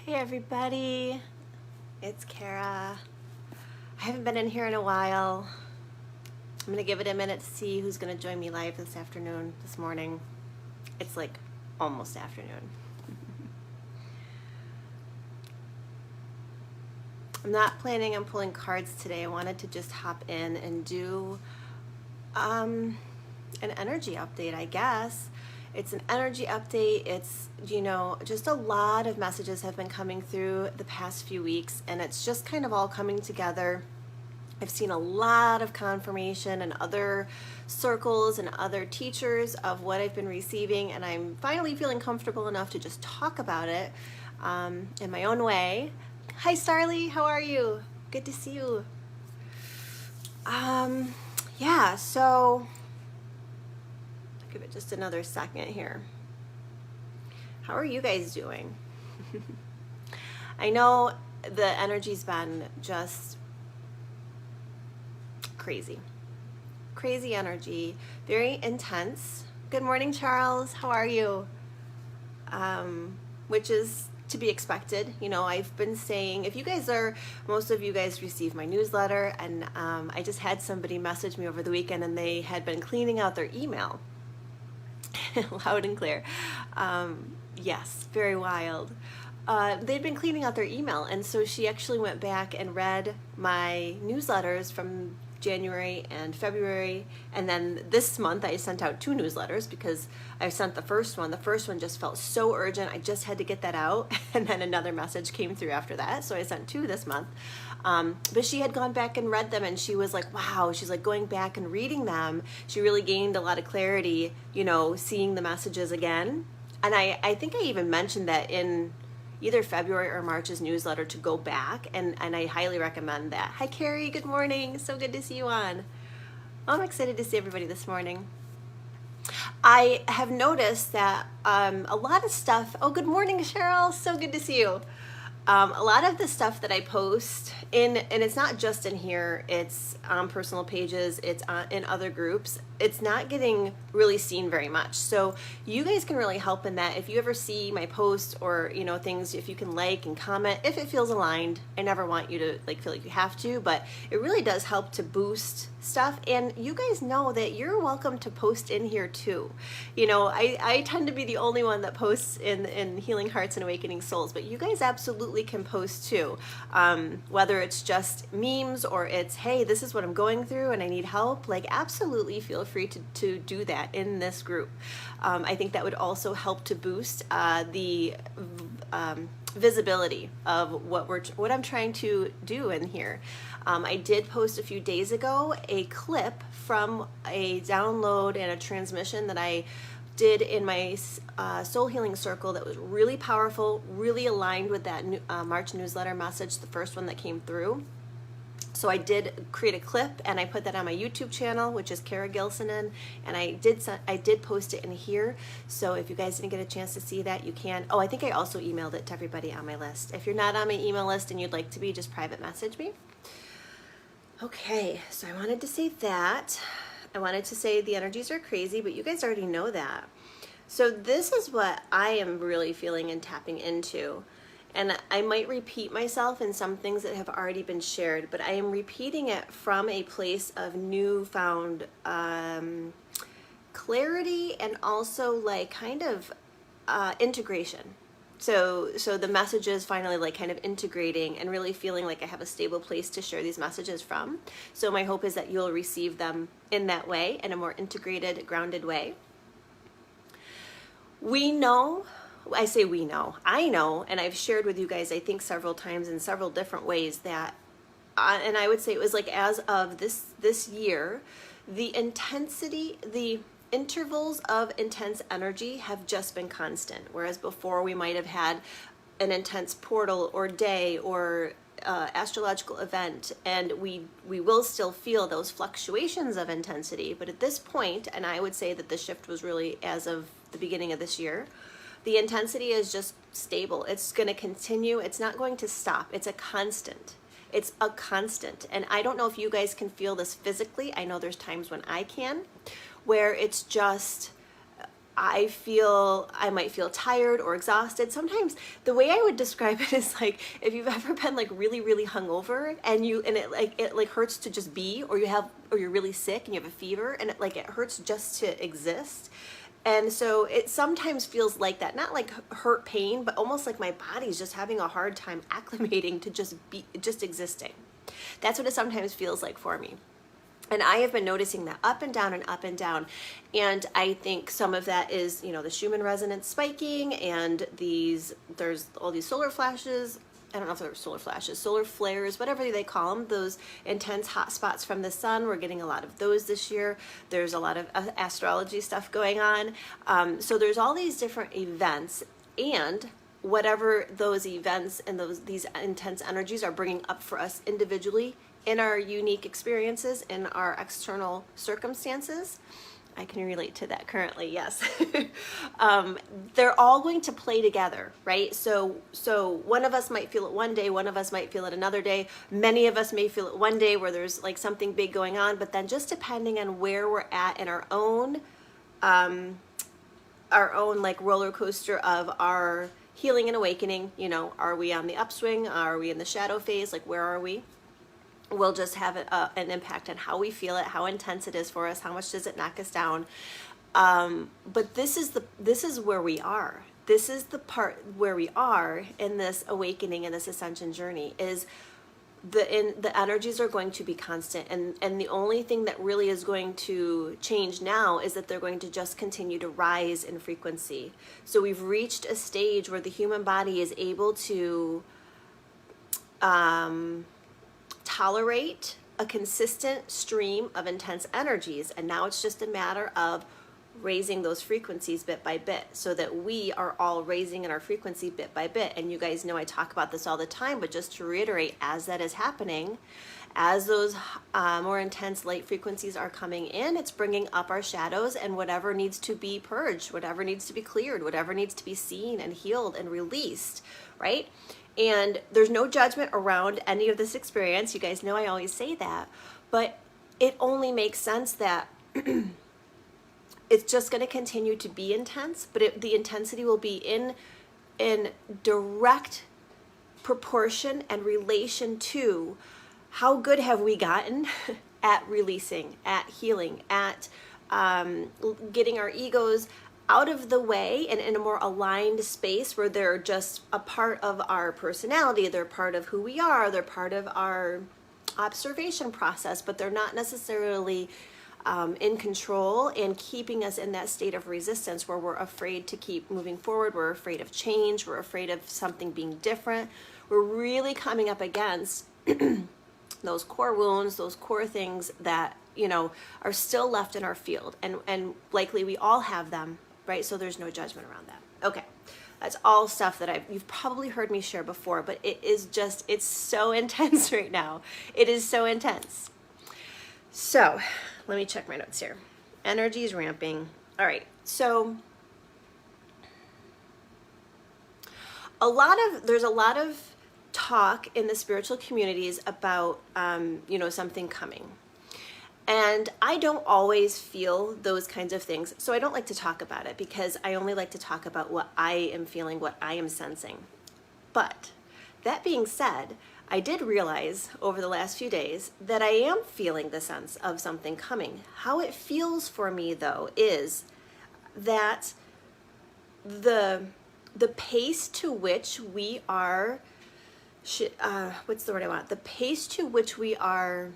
Hey everybody, it's Kara. I haven't been in here in a while. I'm gonna give it a minute to see who's gonna join me live this morning. It's like almost afternoon. I'm not planning on pulling cards today. I wanted to just hop in and do an energy update, I guess. It's an energy update. It's, just a lot of messages have been coming through the past few weeks, and it's just kind of all coming together. I've seen a lot of confirmation in other circles and other teachers of what I've been receiving, and I'm finally feeling comfortable enough to just talk about it in my own way. Hi, Starly. How are you? Good to see you. Yeah, so give it just another second here. How are you guys doing? I know the energy's been just crazy energy, very intense. Good morning, Charles. How are you? Which is to be expected. I've been saying, most of you guys receive my newsletter, and I just had somebody message me over the weekend, and they had been cleaning out their email. Loud and clear. Yes, very wild. They'd been cleaning out their email, and so she actually went back and read my newsletters from January and February, and then this month I sent out 2 newsletters because I sent the first one. The first one just felt so urgent, I just had to get that out, and then another message came through after that, so I sent 2 this month. But she had gone back and read them, and she was like, wow, she's like, going back and reading them, she really gained a lot of clarity, seeing the messages again. And I think I even mentioned that in either February or March's newsletter to go back, and I highly recommend that. Hi, Carrie. Good morning. So good to see you on. I'm excited to see everybody this morning. I have noticed that a lot of stuff. Oh, good morning, Cheryl. So good to see you. A lot of the stuff that I post and it's not just in here, it's on personal pages, it's in other groups, it's not getting really seen very much. So you guys can really help in that. If you ever see my posts or, things, if you can like and comment, if it feels aligned. I never want you to feel like you have to, but it really does help to boost stuff. And you guys know that you're welcome to post in here too. I tend to be the only one that posts in Healing Hearts and Awakening Souls, but you guys absolutely can post too. Whether it's just memes or it's, hey, this is what I'm going through and I need help, absolutely feel free to do that in this group. I think that would also help to boost the visibility of what I'm trying to do in here. I did post a few days ago a clip from a download and a transmission that I did in my soul healing circle that was really powerful, really aligned with that March newsletter message, the first one that came through. So I did create a clip and I put that on my YouTube channel, which is Kara Gilsonen, and I did post it in here. So if you guys didn't get a chance to see that, you can. Oh, I think I also emailed it to everybody on my list. If you're not on my email list and you'd like to be, just private message me. Okay, so I wanted to say that. I wanted to say the energies are crazy, but you guys already know that. So this is what I am really feeling and tapping into. And I might repeat myself in some things that have already been shared, but I am repeating it from a place of newfound clarity and also integration. So the messages finally kind of integrating and really feeling like I have a stable place to share these messages from. So my hope is that you'll receive them in that way, in a more integrated, grounded way. I know, and I've shared with you guys, I think several times in several different ways that, and I would say it was as of this year, the intensity, the intervals of intense energy have just been constant. Whereas before we might have had an intense portal or day or astrological event, and we will still feel those fluctuations of intensity. But at this point, and I would say that the shift was really as of the beginning of this year, the intensity is just stable. It's going to continue. It's not going to stop. It's a constant. It's a constant. And I don't know if you guys can feel this physically. I know there's times when I can, where it's just I might feel tired or exhausted. Sometimes the way I would describe it is like if you've ever been like really, really hungover and it hurts to just be, or you're really sick and you have a fever and it hurts just to exist. And so it sometimes feels like that, not like hurt pain, but almost like my body's just having a hard time acclimating to just existing. That's what it sometimes feels like for me. And I have been noticing that up and down and up and down. And I think some of that is, the Schumann resonance spiking and there's all these solar flashes. I don't know if they're solar flashes, solar flares, whatever they call them, those intense hot spots from the sun. We're getting a lot of those this year. There's a lot of astrology stuff going on. So there's all these different events, and whatever those events and these intense energies are bringing up for us individually in our unique experiences, in our external circumstances. I can relate to that currently, yes. They're all going to play together, right? So one of us might feel it one day, one of us might feel it another day. Many of us may feel it one day where there's like something big going on, but then just depending on where we're at in our own like roller coaster of our healing and awakening, are we on the upswing? Are we in the shadow phase? Like, where are we? Will just have an impact on how we feel it, how intense it is for us, how much does it knock us down. But this is where we are. This is the part where we are in this awakening and this ascension journey. Is the energies are going to be constant, and the only thing that really is going to change now is that they're going to just continue to rise in frequency. So we've reached a stage where the human body is able to tolerate a consistent stream of intense energies, and now it's just a matter of raising those frequencies bit by bit, so that we are all raising in our frequency bit by bit. And you guys know I talk about this all the time, but just to reiterate, as that is happening, as those more intense light frequencies are coming in, it's bringing up our shadows and whatever needs to be purged, whatever needs to be cleared, whatever needs to be seen and healed and released, right? And there's no judgment around any of this experience. You guys know I always say that, but it only makes sense that it's just going to continue to be intense, but the intensity will be in direct proportion and relation to how good have we gotten at releasing, at healing, at getting our egos out of the way and in a more aligned space where they're just a part of our personality, they're part of who we are, they're part of our observation process, but they're not necessarily in control and keeping us in that state of resistance where we're afraid to keep moving forward, we're afraid of change, we're afraid of something being different. We're really coming up against those core wounds, those core things that, are still left in our field, and likely we all have them, right? So there's no judgment around that. Okay. That's all stuff that you've probably heard me share before, but it's so intense right now. It is so intense. So let me check my notes here. Energy is ramping. All right. So there's a lot of talk in the spiritual communities about, something coming. And I don't always feel those kinds of things. So I don't like to talk about it because I only like to talk about what I am feeling, what I am sensing. But that being said, I did realize over the last few days that I am feeling the sense of something coming. How it feels for me, though, is that the pace to which we are, what's the word I want? The pace to which we are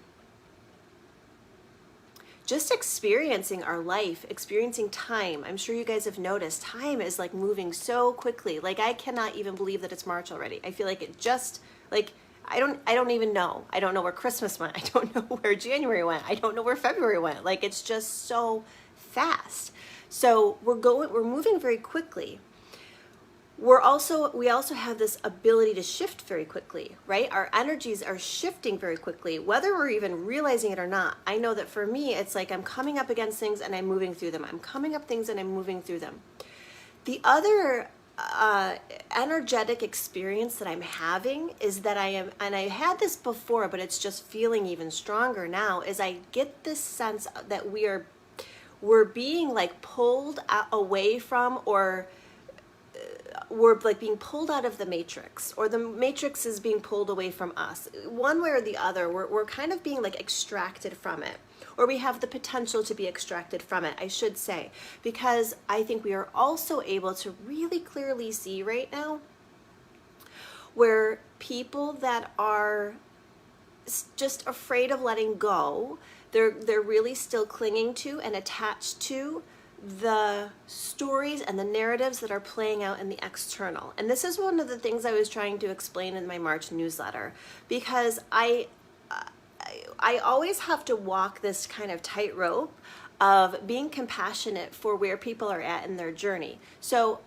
just experiencing our life, experiencing time. I'm sure you guys have noticed time is like moving so quickly. Like I cannot even believe that it's March already. I feel like it just I don't even know. I don't know where Christmas went. I don't know where January went. I don't know where February went. Like it's just so fast. So we're moving very quickly. We also have this ability to shift very quickly, right? Our energies are shifting very quickly, whether we're even realizing it or not. I know that for me, it's like I'm coming up against things and I'm moving through them. I'm coming up things and I'm moving through them. The other energetic experience that I'm having is that and I had this before, but it's just feeling even stronger now, is I get this sense that we we're being like pulled away from, or we're like being pulled out of the matrix, or the matrix is being pulled away from us. One way or the other, we're kind of being like extracted from it, or we have the potential to be extracted from it, I should say, because I think we are also able to really clearly see right now where people that are just afraid of letting go, they're really still clinging to and attached to the stories and the narratives that are playing out in the external. And this is one of the things I was trying to explain in my March newsletter, because I always have to walk this kind of tightrope of being compassionate for where people are at in their journey. So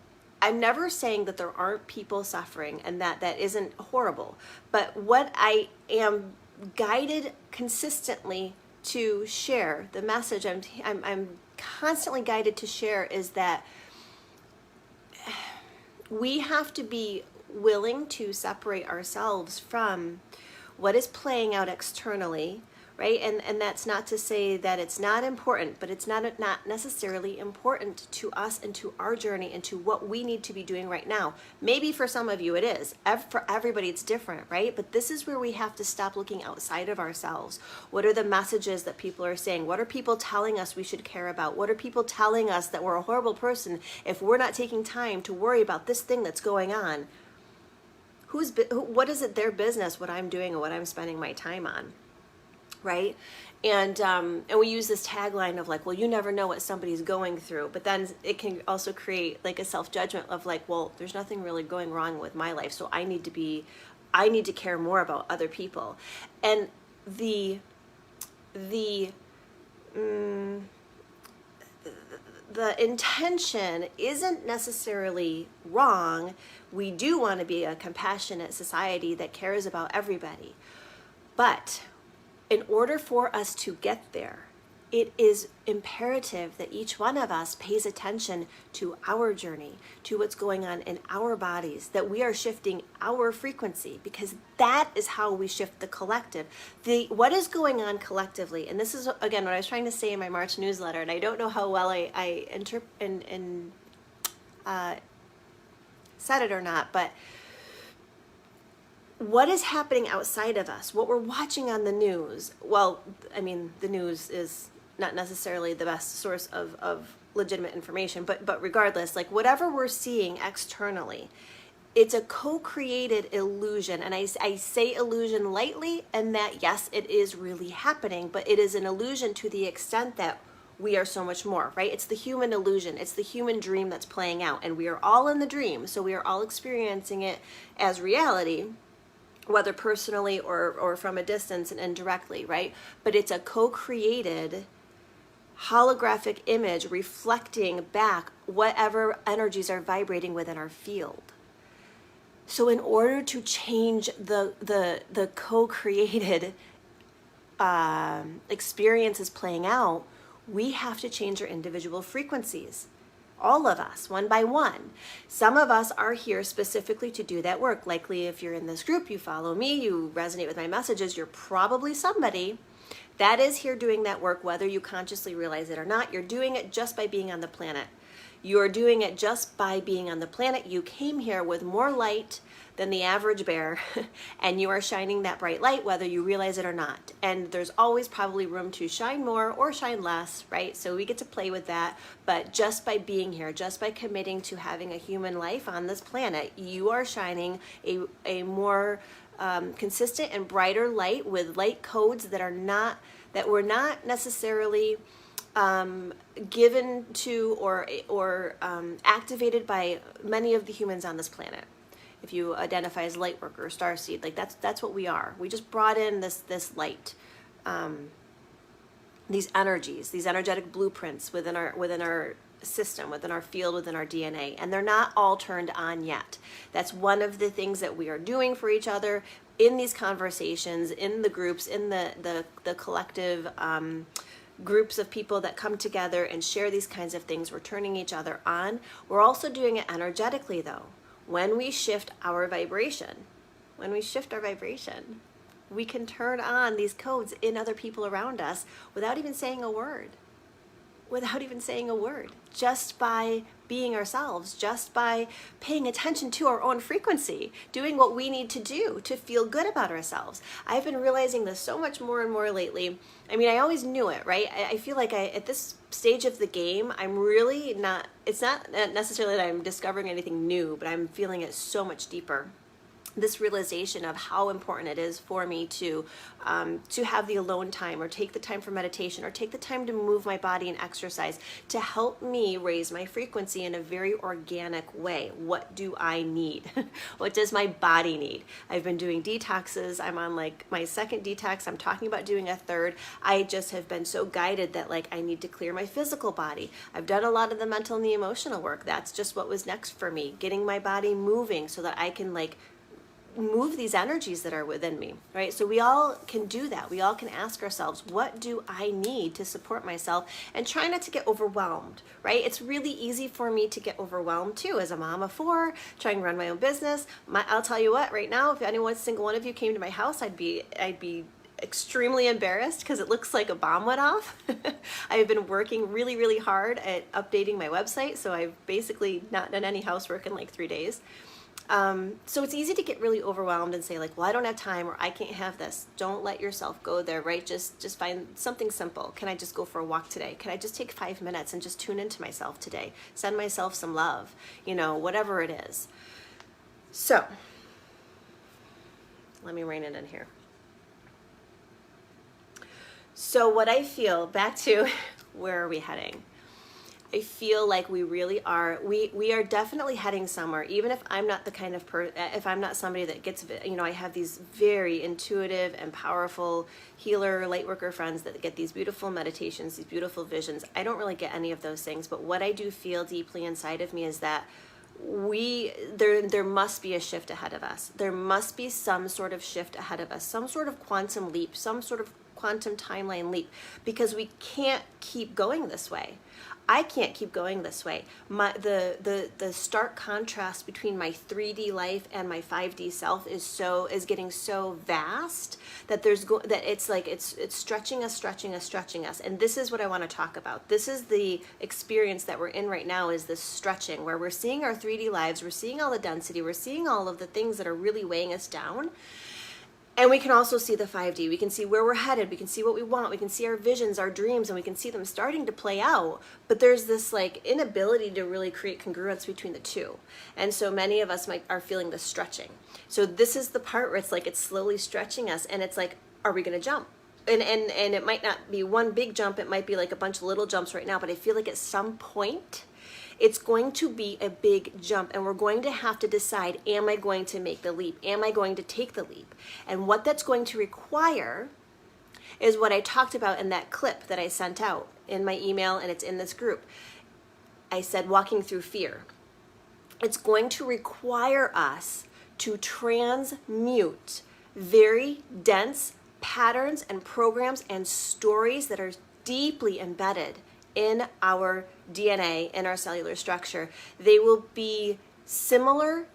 I'm never saying that there aren't people suffering and that isn't horrible, but what I am guided consistently to share, the message I'm constantly guided to share, is that we have to be willing to separate ourselves from what is playing out externally, right? And that's not to say that it's not important, but it's not necessarily important to us and to our journey and to what we need to be doing right now. Maybe for some of you it is. For everybody it's different, right? But this is where we have to stop looking outside of ourselves. What are the messages that people are saying? What are people telling us we should care about? What are people telling us that we're a horrible person if we're not taking time to worry about this thing that's going on? What is it their business what I'm doing and what I'm spending my time on? Right? And we use this tagline of like, well, you never know what somebody's going through, but then it can also create like a self-judgment of like, well, there's nothing really going wrong with my life, so I need to care more about other people. And the intention isn't necessarily wrong. We do want to be a compassionate society that cares about everybody, but in order for us to get there, it is imperative that each one of us pays attention to our journey, to what's going on in our bodies, that we are shifting our frequency, because that is how we shift the collective. What is going on collectively, and this is, again, what I was trying to say in my March newsletter, and I don't know how well I said it or not, but what is happening outside of us, what we're watching on the news. Well, I mean, the news is not necessarily the best source of legitimate information, but regardless, like whatever we're seeing externally, it's a co-created illusion. And I say illusion lightly, and that yes, it is really happening, but it is an illusion to the extent that we are so much more, right? It's the human illusion. It's the human dream that's playing out, and we are all in the dream. So we are all experiencing it as reality, whether personally or from a distance and indirectly, right? But it's a co-created holographic image reflecting back whatever energies are vibrating within our field. So in order to change the co-created experiences playing out, we have to change our individual frequencies. All of us, one by one. Some of us are here specifically to do that work. Likely if you're in this group, you follow me, you resonate with my messages, you're probably somebody that is here doing that work, whether you consciously realize it or not. You're doing it just by being on the planet. You're doing it just by being on the planet. You came here with more light than the average bear, and you are shining that bright light whether you realize it or not. And there's always probably room to shine more or shine less, right? So we get to play with that, but just by being here, just by committing to having a human life on this planet, you are shining a more consistent and brighter light with light codes that were not necessarily given to or activated by many of the humans on this planet. If you identify as light worker or starseed, like that's what we are. We just brought in this light, these energies, these energetic blueprints within our system, within our field, within our DNA, and they're not all turned on yet. That's one of the things that we are doing for each other in these conversations, in the groups, in the collective groups of people that come together and share these kinds of things. We're turning each other on. We're also doing it energetically, though. When we shift our vibration, we can turn on these codes in other people around us without even saying a word. without even saying a word, just by being ourselves, just by paying attention to our own frequency, doing what we need to do to feel good about ourselves. I've been realizing this so much more and more lately. I mean, I always knew it, right? I feel like at this stage of the game, I'm really not, it's not necessarily that I'm discovering anything new, but I'm feeling it so much deeper. This realization of how important it is for me to have the alone time, or take the time for meditation, or take the time to move my body and exercise to help me raise my frequency in a very organic way. What do I need? What does my body need? I've been doing detoxes. I'm on like my second detox. I'm talking about doing a third. I just have been so guided that like I need to clear my physical body. I've done a lot of the mental and the emotional work. That's just what was next for me, getting my body moving so that I can like move these energies that are within me, right? So we all can do that. We all can ask ourselves, what do I need to support myself? And try not to get overwhelmed, right? It's really easy for me to get overwhelmed too, as a mom of four, trying to run my own business. I'll tell you what, right now, if anyone, single one of you came to my house, I'd be extremely embarrassed because it looks like a bomb went off. I've been working really, really hard at updating my website, so I've basically not done any housework in like 3 days. So it's easy to get really overwhelmed and say like, well, I don't have time, or I can't have this. Don't let yourself go there, right? Just find something simple. Can I just go for a walk today? Can I just take 5 minutes and just tune into myself today? Send myself some love, whatever it is. So let me rein it in here. So what I feel, back to where are we heading? I feel like we really are, we are definitely heading somewhere, even if I'm not the kind of if I'm not somebody that gets, I have these very intuitive and powerful healer, light worker friends that get these beautiful meditations, these beautiful visions. I don't really get any of those things, but what I do feel deeply inside of me is that there must be a shift ahead of us. There must be some sort of shift ahead of us, some sort of quantum leap, some sort of quantum timeline leap, because we can't keep going this way. I can't keep going this way. The stark contrast between my 3D life and my 5D self is getting so vast that it's stretching us. And this is what I want to talk about. This is the experience that we're in right now, is this stretching where we're seeing our 3D lives, we're seeing all the density, we're seeing all of the things that are really weighing us down. And we can also see the 5D. We can see where we're headed. We can see what we want. We can see our visions, our dreams, and we can see them starting to play out. But there's this like inability to really create congruence between the two. And so many of us are feeling the stretching. So this is the part where it's like it's slowly stretching us, and it's like, are we going to jump? And it might not be one big jump. It might be like a bunch of little jumps right now. But I feel like at some point, it's going to be a big jump, and we're going to have to decide, am I going to make the leap? Am I going to take the leap? And what that's going to require is what I talked about in that clip that I sent out in my email, and it's in this group. I said walking through fear. It's going to require us to transmute very dense patterns and programs and stories that are deeply embedded in our DNA, in our cellular structure. They will be similar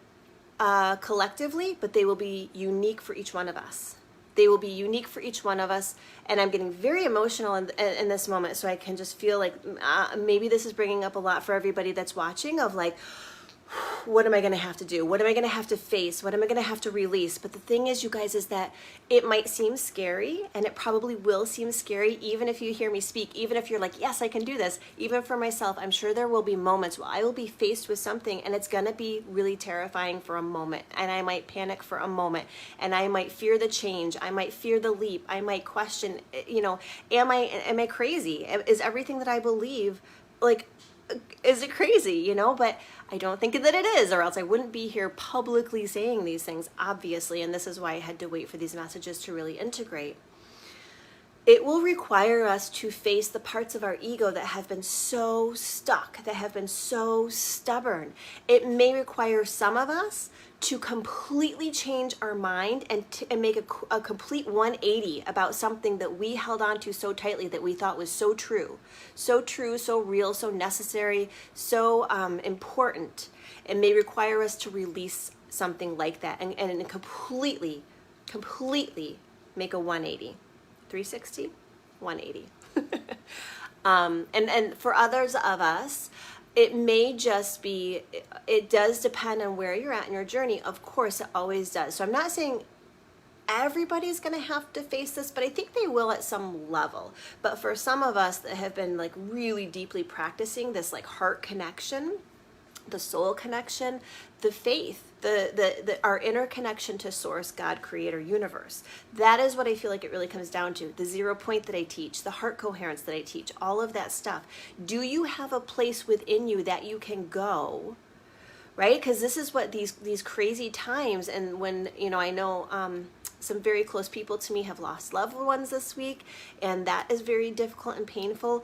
collectively, but they will be unique for each one of us. They will be unique for each one of us. And I'm getting very emotional in this moment, so I can just feel like maybe this is bringing up a lot for everybody that's watching, of like, what am I going to have to do? What am I going to have to face? What am I going to have to release? But the thing is, you guys, is that it might seem scary, and it probably will seem scary, even if you hear me speak, even if you're like, yes, I can do this. Even for myself, I'm sure there will be moments where I will be faced with something, and it's going to be really terrifying for a moment, and I might panic for a moment, and I might fear the change. I might fear the leap. I might question, am I crazy? Is everything that I believe, like, is it crazy, But I don't think that it is, or else I wouldn't be here publicly saying these things, obviously, and this is why I had to wait for these messages to really integrate. It will require us to face the parts of our ego that have been so stuck, that have been so stubborn. It may require some of us to completely change our mind and make a complete 180 about something that we held on to so tightly, that we thought was so true, so real, so necessary, so important. It may require us to release something like that and completely make a 180. 360, 180. And for others of us, it may just be, it does depend on where you're at in your journey. Of course, it always does. So I'm not saying everybody's going to have to face this, but I think they will at some level. But for some of us that have been like really deeply practicing this like heart connection, the soul connection, the faith, our inner connection to source, God, creator, universe. That is what I feel like it really comes down to. The 0 point that I teach, the heart coherence that I teach, all of that stuff. Do you have a place within you that you can go, right? Because this is what these crazy times, and when, I know some very close people to me have lost loved ones this week, and that is very difficult and painful.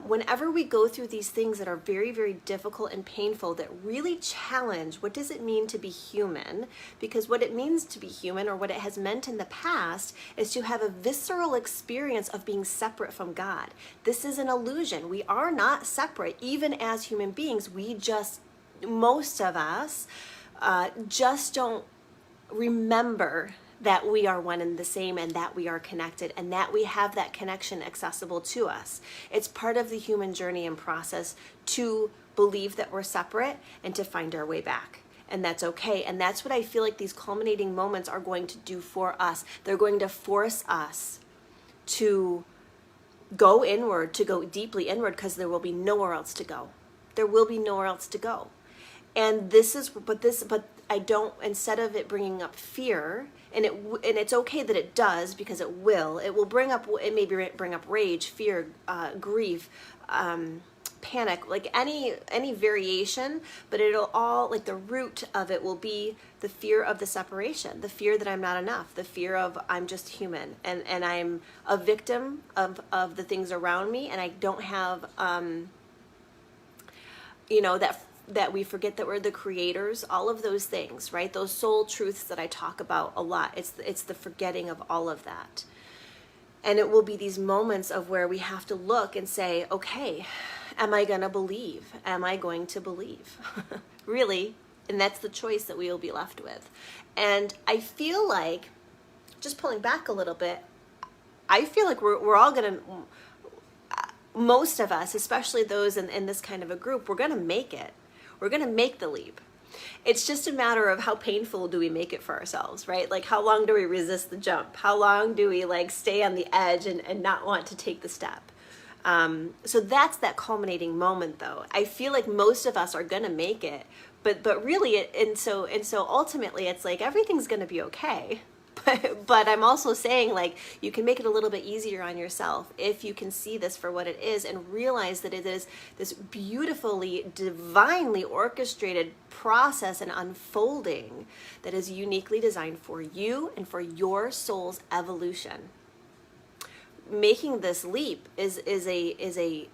Whenever we go through these things that are very, very difficult and painful, that really challenge what does it mean to be human, because what it means to be human, or what it has meant in the past, is to have a visceral experience of being separate from God. This is an illusion. We are not separate, even as human beings. Most of us just don't remember that we are one and the same, and that we are connected, and that we have that connection accessible to us. It's part of the human journey and process to believe that we're separate and to find our way back. And that's okay. And that's what I feel like these culminating moments are going to do for us. They're going to force us to go inward, to go deeply inward, because there will be nowhere else to go. There will be nowhere else to go. And but I don't, instead of it bringing up fear, and it's okay that it does, because it may bring up rage, fear, grief, panic, like any variation, but it'll all, like the root of it will be the fear of the separation, the fear that I'm not enough, the fear of I'm just human, and I'm a victim of the things around me, and I don't have, that we forget that we're the creators, all of those things, right? Those soul truths that I talk about a lot. It's the forgetting of all of that. And it will be these moments of where we have to look and say, okay, am I going to believe? Am I going to believe? Really? And that's the choice that we will be left with. And I feel like, just pulling back a little bit, I feel like we're all going to, most of us, especially those in this kind of a group, we're going to make it. We're going to make the leap. It's just a matter of how painful do we make it for ourselves, right? Like, how long do we resist the jump? How long do we stay on the edge and not want to take the step? So that's that culminating moment, though. I feel like most of us are going to make it, but really, so ultimately, it's like everything's going to be okay. But I'm also saying, you can make it a little bit easier on yourself if you can see this for what it is and realize that it is this beautifully, divinely orchestrated process and unfolding that is uniquely designed for you and for your soul's evolution. Making this leap is a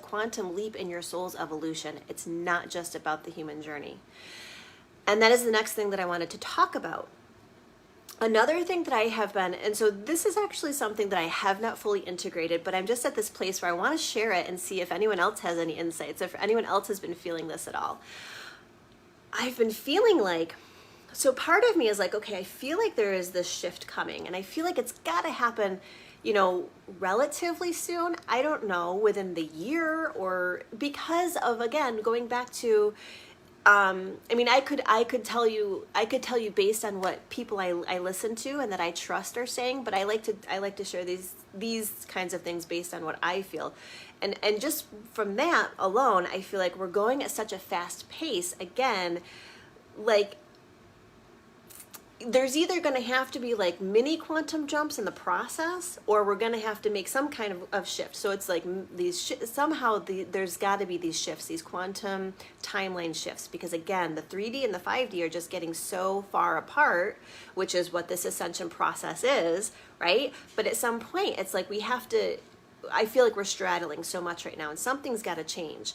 quantum leap in your soul's evolution. It's not just about the human journey. And that is the next thing that I wanted to talk about. Another thing that I have been, and so this is actually something that I have not fully integrated, but I'm just at this place where I want to share it and see if anyone else has any insights, if anyone else has been feeling this at all. I've been feeling so part of me is okay, I feel like there is this shift coming, and I feel like it's got to happen, relatively soon. I don't know, within the year, or because of, again, going back to, I could tell you based on what people I listen to and that I trust are saying, but I like to share these kinds of things based on what I feel, and just from that alone, I feel like we're going at such a fast pace again. There's either going to have to be mini quantum jumps in the process, or we're going to have to make some kind of shift. So it's there's got to be these shifts, these quantum timeline shifts, because again, the 3D and the 5D are just getting so far apart, which is what this ascension process is, right? But at some point, it's we have to, I feel like we're straddling so much right now, and something's got to change.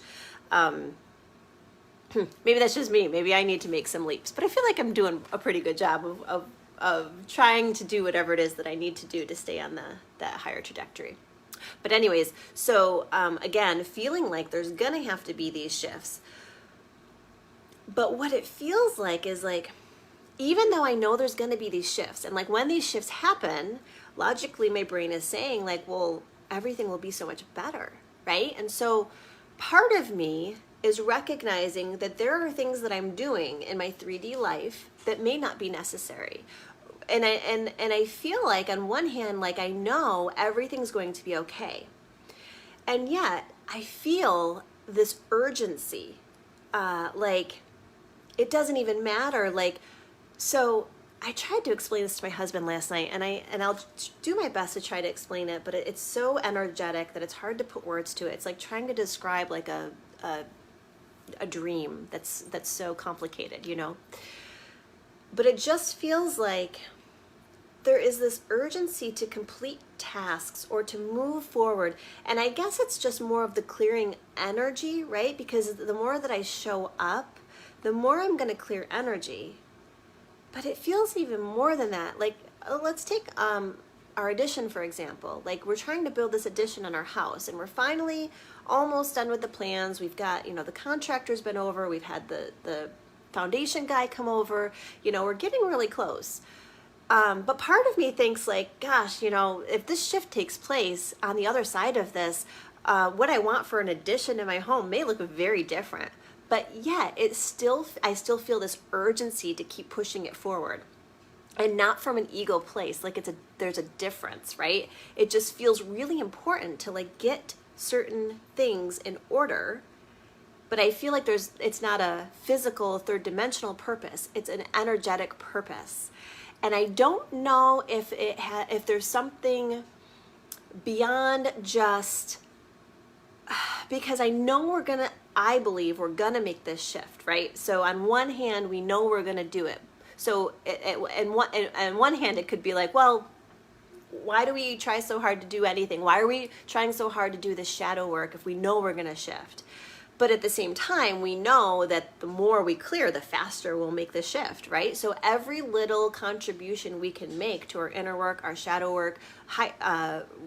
Maybe that's just me. Maybe I need to make some leaps, but I feel like I'm doing a pretty good job of trying to do whatever it is that I need to do to stay on that higher trajectory. But anyways, so again, feeling like there's gonna have to be these shifts, but what it feels like is even though I know there's gonna be these shifts, and when these shifts happen, logically my brain is saying well, everything will be so much better, right? And so part of me is recognizing that there are things that I'm doing in my 3D life that may not be necessary. And I feel like on one hand, like I know everything's going to be okay. And yet I feel this urgency, like it doesn't even matter. Like, so I tried to explain this to my husband last night, and I'll do my best to try to explain it, but it's so energetic that it's hard to put words to it. It's like trying to describe like a dream that's so complicated, you know? But it just feels like there is this urgency to complete tasks or to move forward. And I guess it's just more of the clearing energy, right? Because the more that I show up, the more I'm going to clear energy. But it feels even more than that. Like, let's take our addition, for example. Like, we're trying to build this addition on our house, and we're finally almost done with the plans. We've got, you know, the contractor's been over. We've had the foundation guy come over. You know, we're getting really close. But part of me thinks like, gosh, you know, if this shift takes place on the other side of this, what I want for an addition to my home may look very different. But yet, I still feel this urgency to keep pushing it forward, and not from an ego place. Like there's a difference, right? It just feels really important to like get certain things in order. But I feel like it's not a physical third dimensional purpose. It's an energetic purpose. And I don't know if if there's something beyond just, because I believe we're gonna make this shift, right? So on one hand, we know we're gonna do it. So on one hand, it could be like, well, why do we try so hard to do anything? Why are we trying so hard to do this shadow work if we know we're gonna shift? But at the same time, we know that the more we clear, the faster we'll make the shift, right? So every little contribution we can make to our inner work, our shadow work,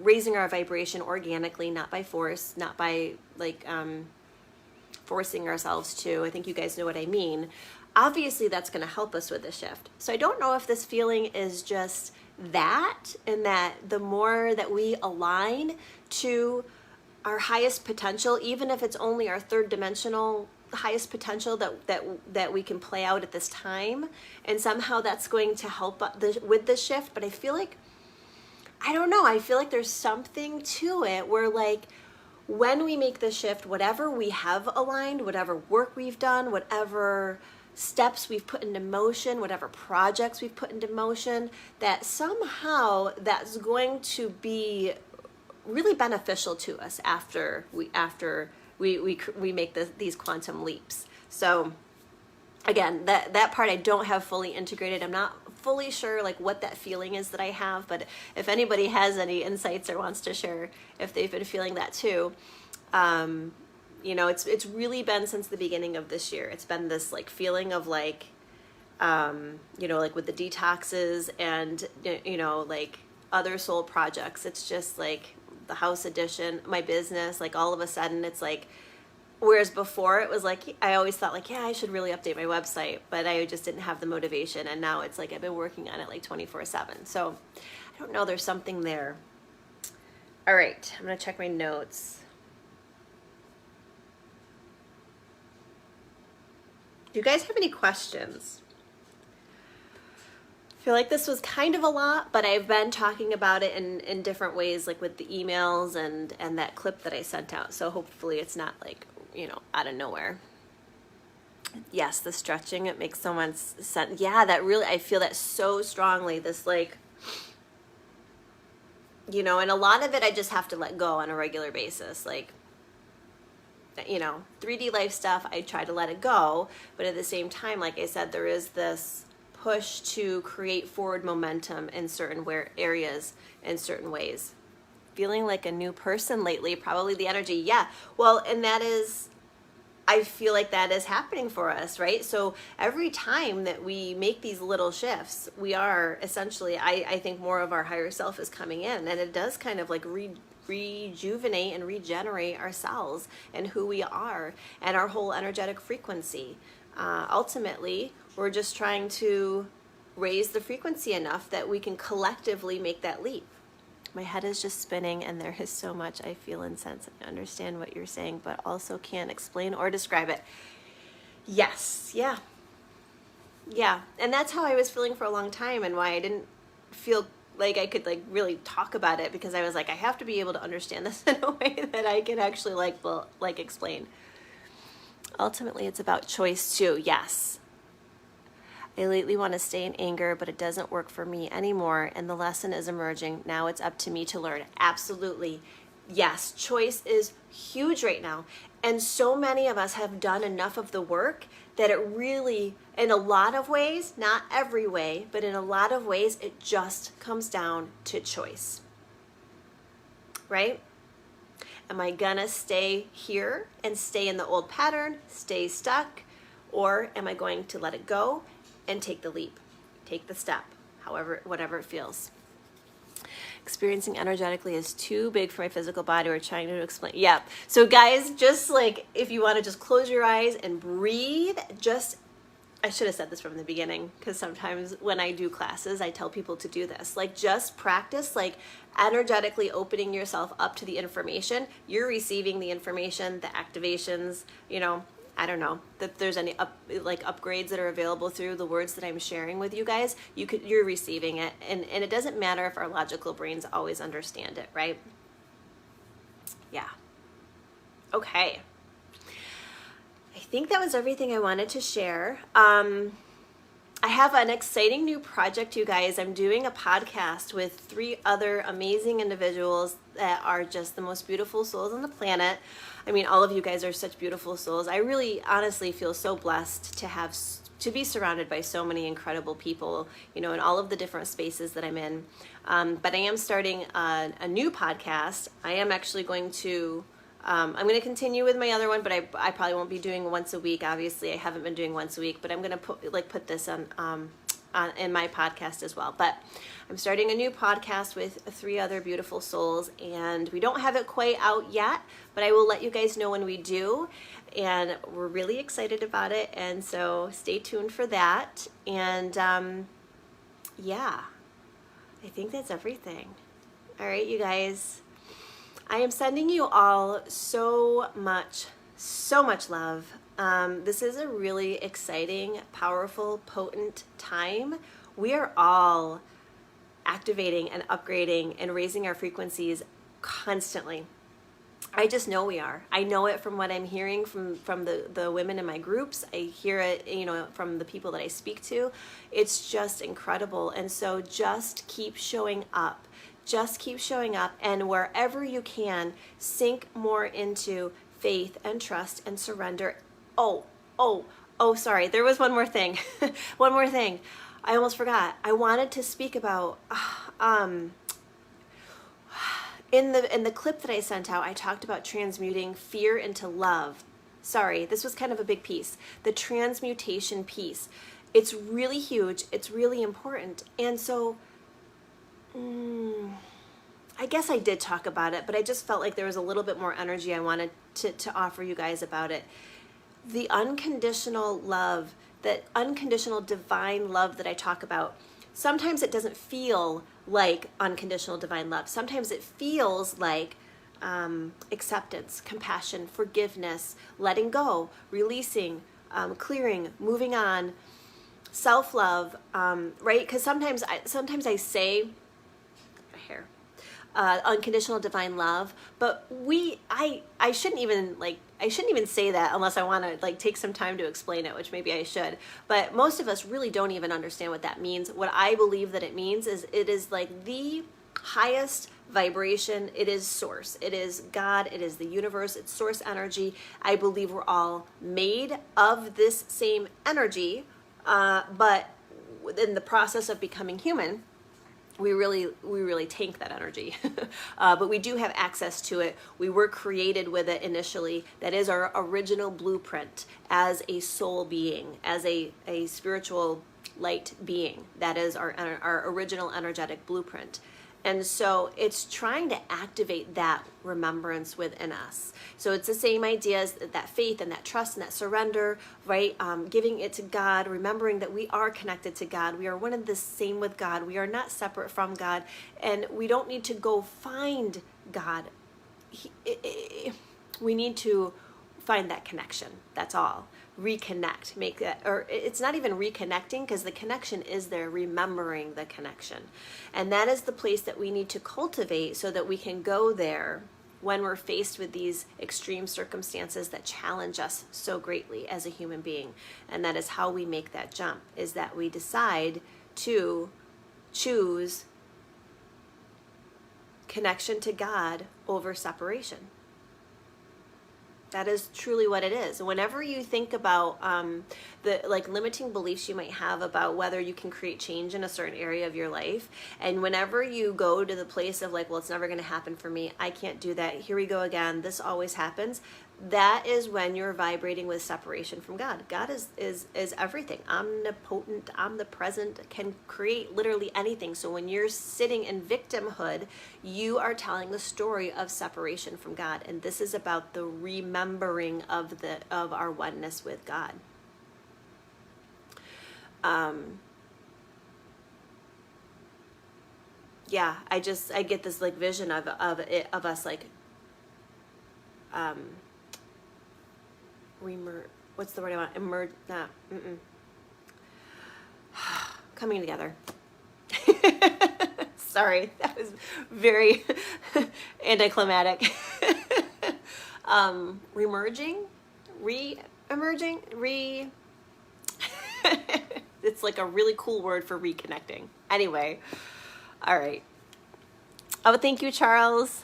raising our vibration organically, not by force, not by like forcing ourselves to. I think you guys know what I mean. Obviously, that's going to help us with the shift. So I don't know if this feeling is just that, and that the more that we align to our highest potential, even if it's only our third dimensional highest potential that we can play out at this time, and somehow that's going to help with the shift. But I feel like, I don't know, I feel like there's something to it where like when we make the shift, whatever we have aligned, whatever work we've done, whatever steps we've put into motion, whatever projects we've put into motion, that somehow that's going to be really beneficial to us after we make these quantum leaps. So again, that part I don't have fully integrated. I'm not fully sure like what that feeling is that I have, but if anybody has any insights or wants to share if they've been feeling that too, you know, it's really been since the beginning of this year. It's been this like feeling of like, you know, like with the detoxes and, you know, like other soul projects. It's just like the house addition, my business, like all of a sudden it's like, whereas before it was like, I always thought like, yeah, I should really update my website, but I just didn't have the motivation. And now it's like, I've been working on it like 24/7. So I don't know, there's something there. All right, I'm going to check my notes. Do you guys have any questions? I feel like this was kind of a lot, but I've been talking about it in different ways, like with the emails and that clip that I sent out. So hopefully it's not like, you know, out of nowhere. Yes, the stretching, it makes so much sense. Yeah, that really, I feel that so strongly. This like, you know, and a lot of it I just have to let go on a regular basis. Like, you know, 3D life stuff, I try to let it go. But at the same time, like I said, there is this push to create forward momentum in certain areas in certain ways. Feeling like a new person lately, probably the energy. Yeah, well, and that is, I feel like that is happening for us, right? So every time that we make these little shifts, we are essentially, I think more of our higher self is coming in, and it does kind of like rejuvenate and regenerate ourselves and who we are and our whole energetic frequency. Ultimately, we're just trying to raise the frequency enough that we can collectively make that leap. My head is just spinning, and there is so much I feel and sense. I understand what you're saying, but also can't explain or describe it. Yes, yeah. Yeah, and that's how I was feeling for a long time, and why I didn't feel like I could like really talk about it, because I was like, I have to be able to understand this in a way that I can actually like explain. Ultimately, it's about choice too. Yes. I lately want to stay in anger, but it doesn't work for me anymore, and the lesson is emerging. Now it's up to me to learn. Absolutely. Yes, choice is huge right now. And so many of us have done enough of the work that it really, in a lot of ways, not every way, but in a lot of ways, it just comes down to choice. Right? Am I gonna stay here and stay in the old pattern, stay stuck, or am I going to let it go and take the leap, take the step, however, whatever it feels? Experiencing energetically is too big for my physical body. We're trying to explain. Yeah. So guys, just like, if you want to just close your eyes and breathe, I should have said this from the beginning, because sometimes when I do classes, I tell people to do this. Like, just practice, like, energetically opening yourself up to the information. You're receiving the information, the activations, I don't know that there's any upgrades that are available through the words that I'm sharing with you guys. You're receiving it, and it doesn't matter if our logical brains always understand it, right? Yeah. Okay. I think that was everything I wanted to share. I have an exciting new project, you guys. I'm doing a podcast with 3 other amazing individuals that are just the most beautiful souls on the planet. I mean, all of you guys are such beautiful souls. I really honestly feel so blessed to be surrounded by so many incredible people, in all of the different spaces that I'm in. But I am starting a new podcast. I am actually going to I'm going to continue with my other one, but I probably won't be doing once a week. Obviously, I haven't been doing once a week, but I'm going to put this on in my podcast as well. But I'm starting a new podcast with 3 other beautiful souls, and we don't have it quite out yet, but I will let you guys know when we do, and we're really excited about it, and so stay tuned for that. And yeah, I think that's everything. All right, you guys. I am sending you all so much love. This is a really exciting, powerful, potent time. We are all activating and upgrading and raising our frequencies constantly. I just know we are. I know it from what I'm hearing from the women in my groups. I hear it, from the people that I speak to. It's just incredible. And so just keep showing up. Just keep showing up, and wherever you can, sink more into faith and trust and surrender. Oh, sorry. There was one more thing. One more thing. I almost forgot. I wanted to speak about in the clip that I sent out, I talked about transmuting fear into love. Sorry, this was kind of a big piece. The transmutation piece. It's really huge. It's really important. And so I guess I did talk about it, but I just felt like there was a little bit more energy I wanted to offer you guys about it. The unconditional love, that unconditional divine love that I talk about, sometimes it doesn't feel like unconditional divine love. Sometimes it feels like acceptance, compassion, forgiveness, letting go, releasing, clearing, moving on, self-love, right? Because sometimes I say unconditional divine love, but I shouldn't even say that unless I want to take some time to explain it, which maybe I should. But most of us really don't even understand what that means. What I believe that it means is it is like the highest vibration. It is source. It is God. It is the universe. It's source energy. I believe we're all made of this same energy, but in the process of becoming human, we really tank that energy. But we do have access to it. We were created with it initially. That is our original blueprint as a soul being, as a spiritual light being. That is our original energetic blueprint. And so it's trying to activate that remembrance within us. So it's the same idea as that faith and that trust and that surrender, right? Giving it to God, remembering that we are connected to God. We are one and the same with God. We are not separate from God. And we don't need to go find God. We need to find that connection. That's all. Reconnect, make that, or it's not even reconnecting, because the connection is there, remembering the connection. And that is the place that we need to cultivate so that we can go there when we're faced with these extreme circumstances that challenge us so greatly as a human being. And that is how we make that jump, is that we decide to choose connection to God over separation. That is truly what it is. Whenever you think about the limiting beliefs you might have about whether you can create change in a certain area of your life, and whenever you go to the place of well, it's never going to happen for me, I can't do that, here we go again, this always happens, that is when you're vibrating with separation from God. God is everything, omnipotent, omnipresent, can create literally anything. So when you're sitting in victimhood, you are telling the story of separation from God. And this is about the remembering of our oneness with God. Yeah, I get this vision of us what's the word I want? Coming together. Sorry, that was very anticlimactic. Re-emerging, it's like a really cool word for reconnecting. Anyway, all right. Oh, thank you, Charles.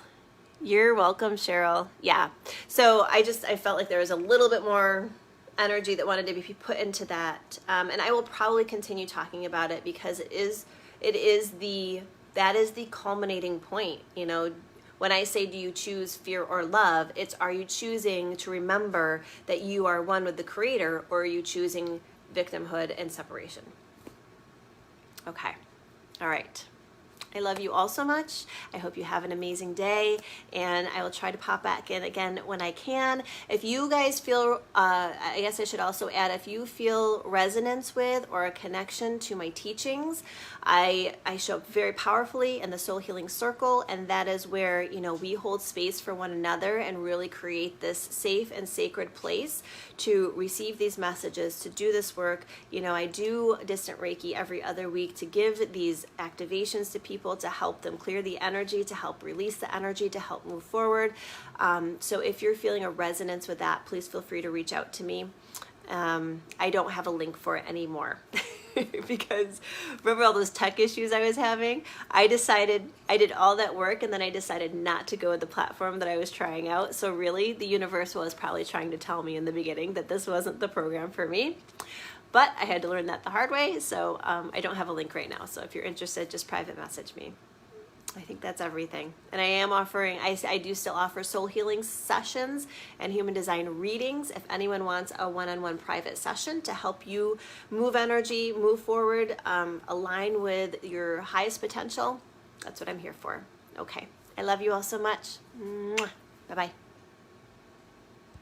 You're welcome, Cheryl. Yeah. So I felt like there was a little bit more energy that wanted to be put into that. And I will probably continue talking about it, because that is the culminating point. When I say, do you choose fear or love? It's, are you choosing to remember that you are one with the Creator, or are you choosing victimhood and separation? Okay. All right. I love you all so much. I hope you have an amazing day, and I will try to pop back in again when I can. If you guys feel, I guess I should also add, if you feel resonance with or a connection to my teachings, I show up very powerfully in the Soul Healing Circle, and that is where, we hold space for one another and really create this safe and sacred place to receive these messages, to do this work. I do distant Reiki every other week to give these activations to people, to help them clear the energy, to help release the energy, to help move forward. So if you're feeling a resonance with that, please feel free to reach out to me. I don't have a link for it anymore because remember all those tech issues I was having? I did all that work, and then I decided not to go with the platform that I was trying out. So really, the universe was probably trying to tell me in the beginning that this wasn't the program for me. But I had to learn that the hard way, so I don't have a link right now. So if you're interested, just private message me. I think that's everything. And I am offering, I do still offer soul healing sessions and human design readings. If anyone wants a one-on-one private session to help you move energy, move forward, align with your highest potential, that's what I'm here for. Okay. I love you all so much. Bye-bye.